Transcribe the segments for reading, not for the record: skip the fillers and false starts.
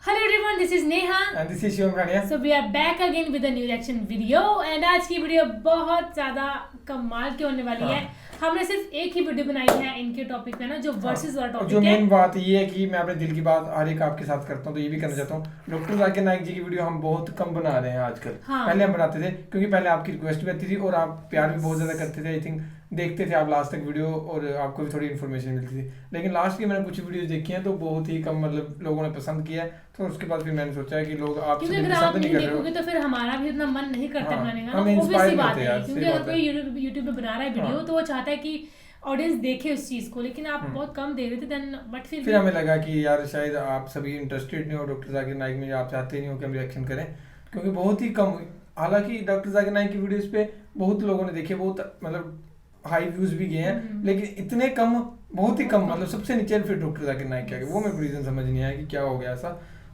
Hello everyone, this is Neha and this is Shivam Kania. So we are back again with a new reaction video and आज की video बहुत ज़्यादा कमाल की होने वाली है। हमने सिर्फ एक ही वीडियो बनाई है इनके टॉपिक पे ना, जो वर्सेस वाला टॉपिक है। जो मेन बात ये है कि मैं अपने दिल की बात हर एक आपके साथ करता हूँ, तो ये भी करना चाहता हूँ। डॉक्टर जाकिर नाइक जी की वीडियो हम बहुत कम बना रहे हैं आजकल। पहले हम बनाते थे क्योंकि पहले आपकी रिक्वेस्ट भी आती थी और आप प्यार भी बहुत ज्यादा करते थे। आई थिंक देखते थे आप लास्ट तक वीडियो और आपको भी थोड़ी इन्फॉर्मेशन मिलती थी। लेकिन लास्ट की मैंने कुछ वीडियो देखी हैं तो बहुत ही कम मतलब लोगों ने पसंद किया है, तो उसके बाद फिर मैंने सोचा है कि लोग आप पसंद नहीं कर रहे तो फिर हमारा भी इतना मन नहीं करता बनाने का। ऑब्वियसली बात है, क्योंकि अगर कोई यूट्यूब पे बना रहा है वीडियो तो वो चाहता है कि ऑडियंस देखे उस चीज को, लेकिन आप बहुत कम दे रहे थे देन। बट फिर हमें लगा कि यार शायद आप सभी इंटरेस्टेड नहीं हो डॉक्टर जाकिर नाइक में, आप चाहते नहीं हो कि हम रिएक्शन करें, क्योंकि बहुत ही कम। हालांकि डॉक्टर जाकिर नाइक की वीडियोस पे बहुत लोगों ने देखे, बहुत मतलब हाई व्यूज भी गए हैं, लेकिन इतने कम, बहुत ही कम, मतलब सबसे नीचे फिर डॉक्टर जाकिर नाइक क्या, वो मेरे को रीजन समझ नहीं आया कि क्या हो गया ऐसा।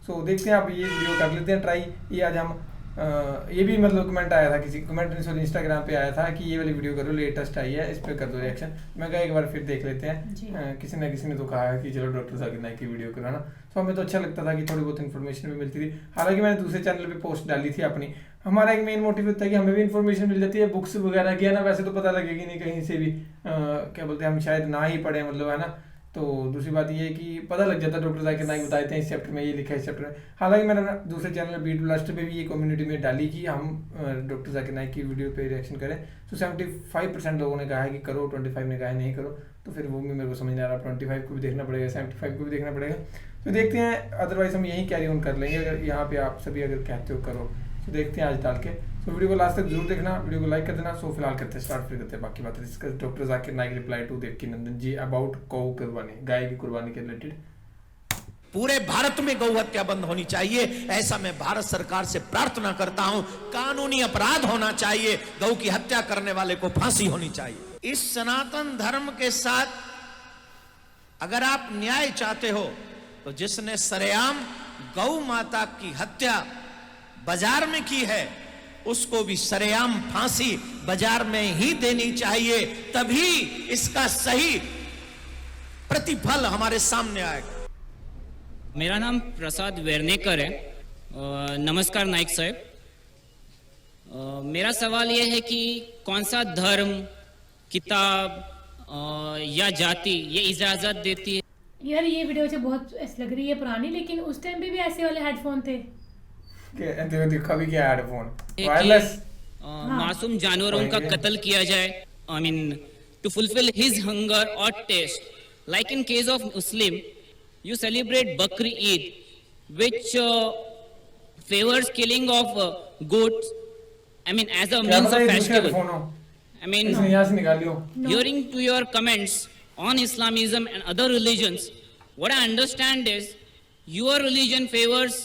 सो देखते हैं, आप ये वीडियो कर लेते हैं ट्राई। ये आज हम ये भी मतलब कमेंट आया था, किसी कमेंट नहीं सॉरी इंस्टाग्राम पे आया था कि ये वाली वीडियो करो, लेटेस्ट आई है, इस पे कर दो रिएक्शन। मैं कहा एक बार फिर देख लेते हैं। किसी ना किसी ने तो कहा है कि चलो डॉक्टर जाकिर नाइक की वीडियो करो ना, तो हमें तो अच्छा लगता था कि थोड़ी बहुत इन्फॉर्मेशन भी मिलती थी। हालांकि मैंने दूसरे चैनल पे पोस्ट डाली थी अपनी। हमारा एक मेन मोटिव होता है कि हमें भी इन्फॉर्मेशन मिल जाती है, बुक्स वगैरह की है ना, वैसे तो पता लगेगी नहीं कहीं से भी, क्या बोलते हैं हम शायद ना ही पढ़े, मतलब है ना। तो दूसरी बात ये है कि पता लग जाता है, डॉक्टर जाकिर नाइक बताते हैं इस चैप्टर में ये लिखा है, इस चैप्टर में। हालांकि मैंने दूसरे चैनल बीट ब्लास्टर पे भी ये कम्युनिटी में डाली कि हम डॉक्टर जाकिर नाइक की वीडियो पे रिएक्शन करें। तो 75% लोगों ने कहा है कि करो, 25 ने कहा है नहीं करो। तो फिर वो भी मेरे को समझ नहीं आ रहा, 25 को भी देखना पड़ेगा, 75 को भी देखना पड़ेगा। तो देखते हैं, अदरवाइज हम यही कैरी ऑन कर लेंगे अगर यहाँ पे आप सभी अगर कहते हो करो। तो देखते हैं आज डाल के। तो वीडियो को लास्ट तक जरूर देखना, वीडियो को लाइक कर देना। सो फिलहाल करते हैं स्टार्ट, फिर करते हैं बाकी बातें discuss. Doctor Zakir Naik reply to Devkinandan ji about गौ कुर्बानी, गाय की कुर्बानी के रिलेटेड। पूरे भारत में गौ हत्या बंद होनी चाहिए, ऐसा मैं भारत सरकार से प्रार्थना करता हूं। कानूनी अपराध होना चाहिए, गौ की हत्या करने वाले को फांसी होनी चाहिए। इस सनातन धर्म के साथ अगर आप न्याय चाहते हो तो जिसने सरेआम गौ माता की हत्या बाजार में की है उसको भी सरेआम फांसी बाजार में ही देनी चाहिए, तभी इसका सही प्रतिफल हमारे सामने आएगा। मेरा नाम प्रसाद वेर्नेकर है। नमस्कार नाइक साहब। मेरा सवाल यह है कि कौन सा धर्म, किताब या जाति ये इजाजत देती है? यार ये वीडियो से बहुत ऐसी लग रही है पुरानी, लेकिन उस टाइम पे भी ऐसे वाले हेडफोन थे। देखा भी क्या हेडफोन वायरलेस, मासूम जानवरों का कत्ल किया जाए, I mean to fulfil his hunger और taste. Like in case of Muslim, you celebrate Bakri Eid, which favors killing of goats, I mean as a means of festival. I mean, hearing to your comments on Islamism and other religions, what I understand is your religion favors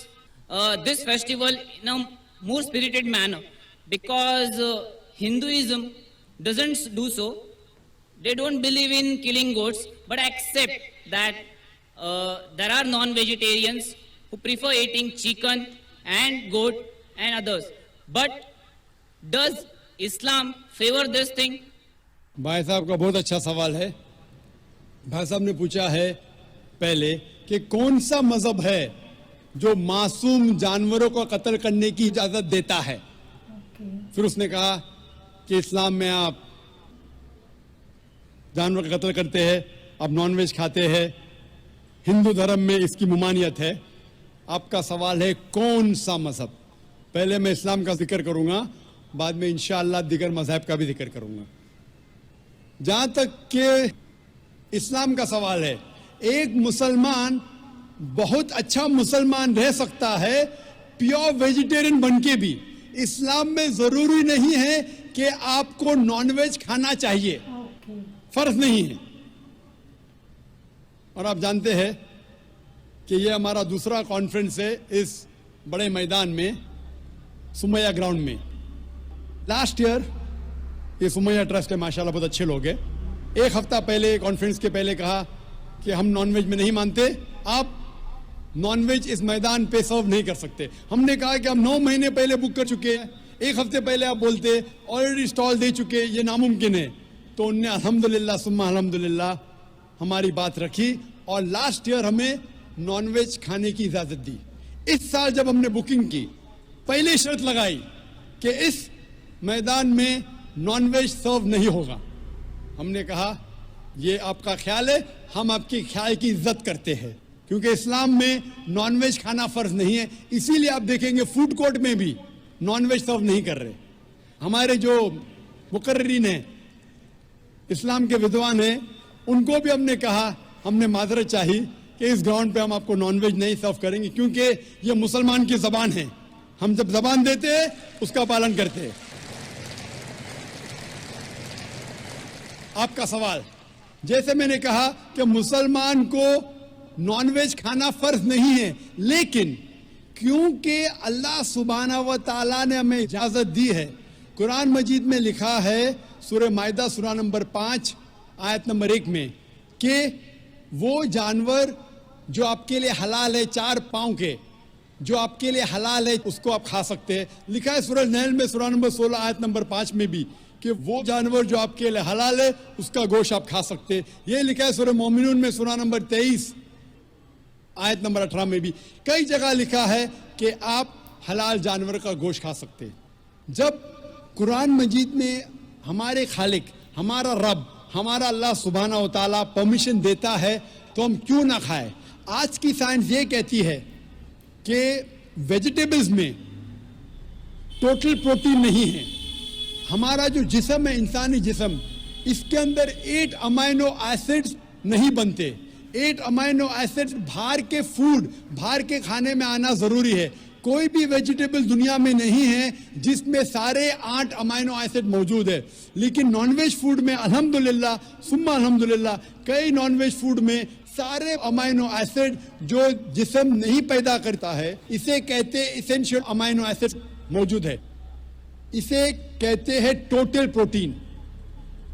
this festival in a more spirited manner, because Hinduism doesn't do so. They don't believe in killing goats, but accept that there are non-vegetarians who prefer eating chicken and goat and others. But does Islam favor this thing? भाई साहब का बहुत अच्छा सवाल है। भाई साहब ने पूछा है पहले कि कौन सा मजहब है जो मासूम जानवरों को कत्ल करने की इजाजत देता है। फिर उसने कहा कि इस्लाम में आप जानवर का कत्ल करते हैं, आप नॉनवेज खाते हैं, हिंदू धर्म में इसकी ममानियत है। आपका सवाल है कौन सा मजहब। पहले मैं इस्लाम का जिक्र करूंगा, बाद में इंशाअल्लाह दिगर मजहब का भी जिक्र करूंगा। जहां तक कि इस्लाम का सवाल है, एक मुसलमान बहुत अच्छा मुसलमान रह सकता है प्योर वेजिटेरियन बनके भी। इस्लाम में जरूरी नहीं है कि आपको नॉनवेज खाना चाहिए, फर्ज नहीं है। और आप जानते हैं कि ये हमारा दूसरा कॉन्फ्रेंस है इस बड़े मैदान में, सुमैया ग्राउंड में। लास्ट ईयर ये सुमैया ट्रस्ट है, माशाल्लाह बहुत अच्छे लोग हैं। एक हफ्ता पहले कॉन्फ्रेंस के पहले कहा कि हम नॉनवेज में नहीं मानते, आप नॉनवेज इस मैदान पे सर्व नहीं कर सकते। हमने कहा कि हम 9 महीने पहले बुक कर चुके हैं, एक हफ्ते पहले आप बोलते ऑलरेडी स्टॉल दे चुके, ये नामुमकिन है। तो उनने अल्हम्दुलिल्लाह सुम्मा अल्हम्दुलिल्लाह हमारी बात रखी और लास्ट ईयर हमें नॉनवेज खाने की इजाजत दी। इस साल जब हमने बुकिंग की, पहली शर्त लगाई कि इस मैदान में नॉनवेज सर्व नहीं होगा। हमने कहा ये आपका ख्याल है, हम आपके ख्याल की इज्जत करते हैं, क्योंकि इस्लाम में नॉनवेज खाना फर्ज नहीं है। इसीलिए आप देखेंगे फूड कोर्ट में भी नॉनवेज सर्व नहीं कर रहे। हमारे जो मुकर्रिरीन हैं, इस्लाम के विद्वान हैं, उनको भी हमने कहा, हमने माजरत चाही कि इस ग्राउंड पे हम आपको नॉनवेज नहीं सर्व करेंगे, क्योंकि ये मुसलमान की जबान है। हम जब जबान देते हैं उसका पालन करते हैं। आपका सवाल, जैसे मैंने कहा कि मुसलमान को नॉनवेज खाना फर्ज नहीं है, लेकिन क्योंकि अल्लाह सुब्हाना व तआला ने हमें इजाजत दी है, कुरान मजीद में लिखा है सूरह माइदा सूरा नंबर 5 आयत नंबर 1 में कि वो जानवर जो आपके लिए हलाल है, 4 पांव के, जो आपके लिए हलाल है, उसको आप खा सकते हैं। लिखा है सूरह नहल में सूरा नंबर 16 आयत नंबर 5 में भी कि वो जानवर जो आपके लिए हलाल है उसका गोश्त आप खा सकते हैं। ये लिखा है सूरह मोमिनून में सूरा नंबर 23 आयत नंबर 18 में भी। कई जगह लिखा है कि आप हलाल जानवर का गोश्त खा सकते हैं। जब कुरान मजीद में हमारे खालिक, हमारा रब, हमारा अल्लाह सुब्हाना व तआला परमिशन देता है तो हम क्यों ना खाएं। आज की साइंस ये कहती है कि वेजिटेबल्स में टोटल प्रोटीन नहीं है। हमारा जो जिस्म है, इंसानी जिस्म, इसके अंदर 8 अमाइनो एसिड्स नहीं बनते। 8 अमाइनो एसिड्स बाहर के फूड, बाहर के खाने में आना जरूरी है। कोई भी वेजिटेबल दुनिया में नहीं है जिसमें सारे 8 अमाइनो एसिड मौजूद है। लेकिन नॉनवेज फूड में अल्हम्दुलिल्लाह सुम्मा अल्हम्दुलिल्लाह, कई नॉनवेज फूड में सारे अमाइनो एसिड जो जिस्म नहीं पैदा करता है, इसे कहते इसेंशियल अमाइनो एसिड मौजूद है। इसे कहते हैं टोटल प्रोटीन।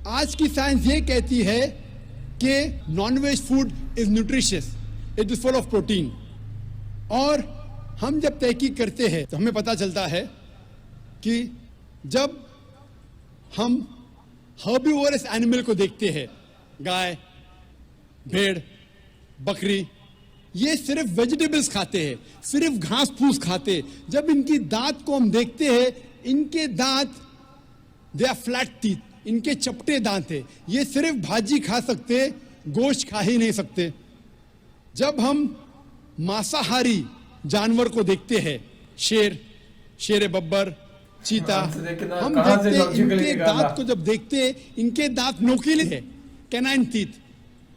आज की साइंस ये कहती है कि non veg food is nutritious, it is full of protein. और हम जब तहकीक करते हैं तो हमें पता चलता है कि जब हम हर्बिवोरस एनिमल को देखते हैं, गाय, भेड़, बकरी, ये सिर्फ वेजिटेबल्स खाते हैं, सिर्फ घास फूस खाते हैं। जब इनकी दांत को हम देखते हैं, इनके दांत दे आर फ्लैट टीथ, इनके चपटे दांत है। ये सिर्फ भाजी खा सकते, गोश्त खा ही नहीं सकते। जब हम मांसाहारी जानवर को देखते हैं, शेर बब्बर, चीता, हम देखते हैं इनके दांत को जब देखते हैं, इनके दांत नोकीले हैं, कैनाइन टीथ।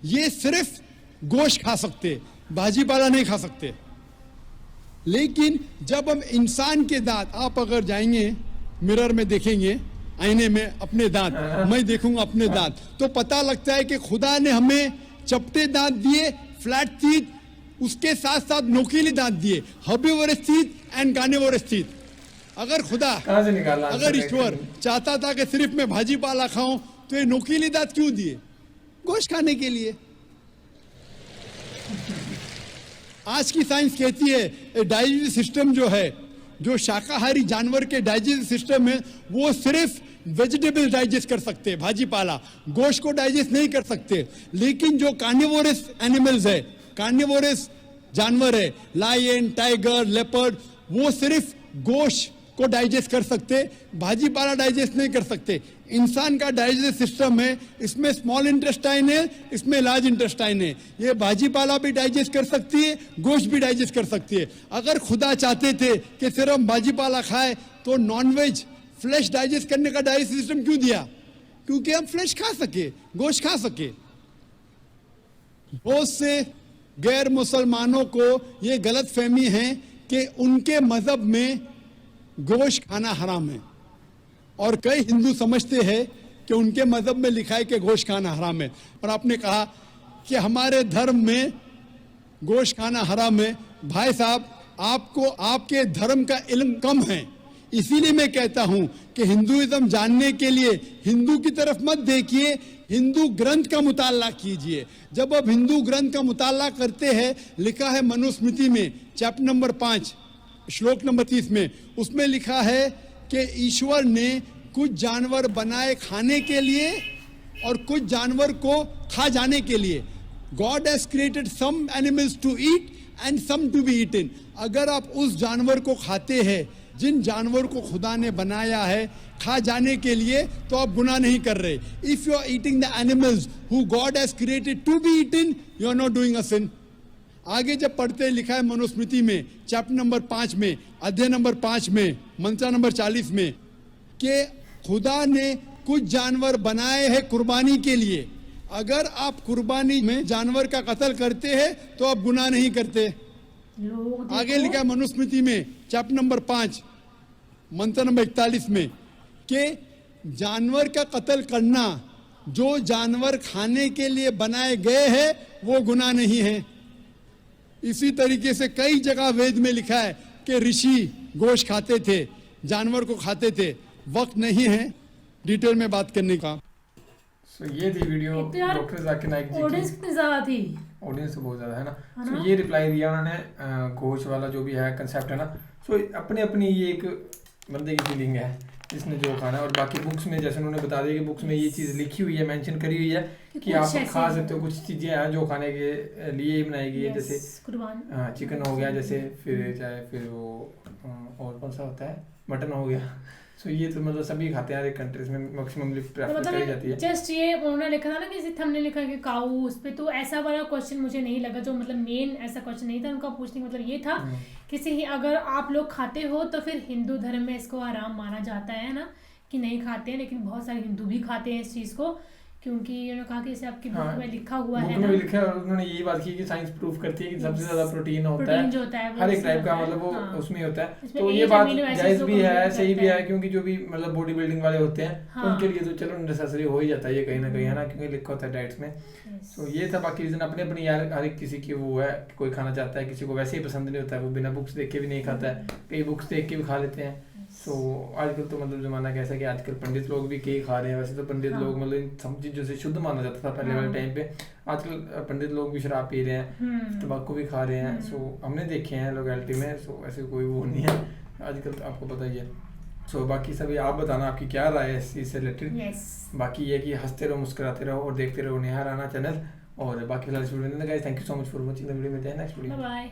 ये सिर्फ गोश्त खा सकते, भाजी पाला नहीं खा सकते। लेकिन जब हम इंसान के दांत, आप अगर जाएंगे मिरर में देखेंगे, आईने में अपने दांत, मैं देखूंगा अपने दांत, तो पता लगता है कि खुदा ने हमें चपटे दांत दिए, फ्लैट टीथ, उसके साथ साथ नोकीले दांत दिए, herbivores teeth and carnivorous teeth. अगर खुदा, अगर ईश्वर चाहता था कि सिर्फ मैं भाजी पाला खाऊं, तो ये नोकीले दांत क्यों दिए? गोश्त खाने के लिए। आज की साइंस कहती है डाइजेस्टिव सिस्टम जो है, जो शाकाहारी जानवर के डाइजेस्टिव सिस्टम है, वो सिर्फ वेजिटेबल डाइजेस्ट कर सकते हैं, भाजी पाला, गोश्त को डाइजेस्ट नहीं कर सकते। लेकिन जो कार्निवोरस एनिमल्स है, कार्निवोरस जानवर है, लायन, टाइगर, लेपर्ड, वो सिर्फ गोश्त को डाइजेस्ट कर सकते, भाजी पाला डाइजेस्ट नहीं कर सकते। इंसान का डाइजेस्ट सिस्टम है, इसमें स्मॉल इंटेस्टाइन है, इसमें लार्ज इंटेस्टाइन है। ये भाजी पाला भी डाइजेस्ट कर सकती है, गोश्त भी डाइजेस्ट कर सकती है। अगर खुदा चाहते थे कि सिर्फ हम भाजी पाला खाए, तो नॉनवेज फ्लैश डाइजेस्ट करने का डाइजेस्ट सिस्टम क्यों दिया? क्योंकि हम फ्लैश खा सके, गोश्त खा सके। बहुत से गैर मुसलमानों को ये गलत फहमी है कि उनके मजहब में गोश्त खाना हराम है, और कई हिंदू समझते हैं कि उनके मजहब में लिखा है कि गोश्त खाना हराम है। और आपने कहा कि हमारे धर्म में गोश्त खाना हराम है। भाई साहब, आपको आपके धर्म का इल्म कम है, इसीलिए मैं कहता हूं कि हिंदुइज्म जानने के लिए हिंदू की तरफ मत देखिए, हिंदू ग्रंथ का मुताला कीजिए। जब आप हिंदू ग्रंथ का मुताला करते हैं, लिखा है मनुस्मृति में चैप्टर नंबर 5 श्लोक नंबर 30 में, उसमें लिखा है कि ईश्वर ने कुछ जानवर बनाए खाने के लिए और कुछ जानवर को खा जाने के लिए। God has created some animals to eat and some to be eaten. अगर आप उस जानवर को खाते हैं जिन जानवर को खुदा ने बनाया है खा जाने के लिए, तो आप गुनाह नहीं कर रहे. If you are eating the animals who God has created to be eaten, you are not doing a sin. आगे जब पढ़ते लिखा है मनुस्मृति में चैप्टर नंबर 5 में अध्याय नंबर 5 में मंत्र नंबर 40 में कि खुदा ने कुछ जानवर बनाए हैं कुर्बानी के लिए. अगर आप कुर्बानी में जानवर का कत्ल करते हैं तो आप गुनाह नहीं करते. लोग आगे लिखा है मनुस्मृति में चैप्टर नंबर 5 मंत्र नंबर 41 में कि जानवर का कत्ल करना जो जानवर खाने के लिए बनाए गए हैं वो गुनाह नहीं है. इसी तरीके से कई जगह वेद में लिखा है कि ऋषि गोश्त खाते थे, जानवर को खाते थे. वक्त नहीं है डिटेल में बात करने का. सो ये थी वीडियो एक तो यार डॉक्टर जाकिर नाइक जी ऑडियंस की. कितनी ज्यादा थी. ऑडियंस तो बहुत ज़्यादा है ना. है सो ना? ये रिप्लाई दिया उन्होंने घोष वाला जो भी है कंसेप्ट है ना. सो अपनी अपनी ये एक बंदे की फीलिंग है जिसने जो खाना है. और बाकी बुक्स में जैसे उन्होंने बता दिया कि बुक्स में ये चीज़ लिखी हुई है, मेंशन करी हुई है कि आप खा सकते हो. कुछ चीज़ें हैं जो खाने के लिए ही बनाई गई है, जैसे कुर्बान चिकन हो गया, जैसे फिर चाहे फिर वो और कौन सा होता है, मटन हो गया. सो ये तो मतलब सभी खाते हैं, हर एक कंट्रीज में मैक्सिममली तो प्रेफर करी जाती है. जस्ट ये उन्होंने लिखा था ना कि हमने लिखा कि काऊ उस पे, तो ऐसा वाला क्वेश्चन मुझे नहीं लगा जो मतलब मेन ऐसा क्वेश्चन नहीं था उनका पूछने का. मतलब ये था किसी ही अगर आप लोग खाते हो तो फिर हिंदू धर्म में इसको आराम माना जाता है ना कि नहीं खाते हैं, लेकिन बहुत सारे हिंदू भी खाते हैं इस चीज़ को, क्योंकि उन्होंने कहा कि जैसे आपकी बुक में लिखा हुआ है बुक ना, में लिखा है. और उन्होंने यही बात की कि साइंस प्रूव करती है कि सबसे ज्यादा प्रोटीन होता प्रोटीन है जो होता है वो हर एक उसमें टाइप का, होता है. मतलब वो हाँ. उसमें होता है. इसमें तो एक ये बात amino acids जायज को भी है, complete सही भी करता है, है. क्योंकि जो भी मतलब बॉडी बिल्डिंग वाले होते हैं हाँ. उनके लिए तो चलो नेसेसरी हो ही जाता है ये कहीं ना कहीं, है ना, क्योंकि लिखा होता है डाइट्स में. तो ये था. बाकी रीजन अपने अपनी यार हर एक किसी की वो है कि कोई खाना चाहता है, किसी को वैसे ही पसंद नहीं होता है, वो बिना बुक्स देख के भी नहीं खाता है, कई बुक्स देख के भी खा लेते हैं. तो आजकल तो मतलब जमाना कैसा कि आजकल पंडित लोग भी कई खा रहे हैं. वैसे तो पंडित लोग मतलब इन सब चीज़ों से शुद्ध माना जाता था पहले वाले टाइम पे. आजकल पंडित लोग भी शराब पी रहे हैं, तंबाकू भी खा रहे हैं. सो हमने देखे हैं लोकेलिटी में. सो ऐसे कोई वो नहीं है आजकल, तो आपको पता ही है. सो बाकी सभी आप बताना आपकी क्या राय है इस चीज़ से रिलेटेड. बाकी ये कि हंसते रहो, मुस्कुराते रहो और देखते रहो नेहा राणा चैनल. और बाकी फिलहाल इस वीडियो में guys thank you so much for watching the video. मिलते हैं नेक्स्ट वीडियो. बाय.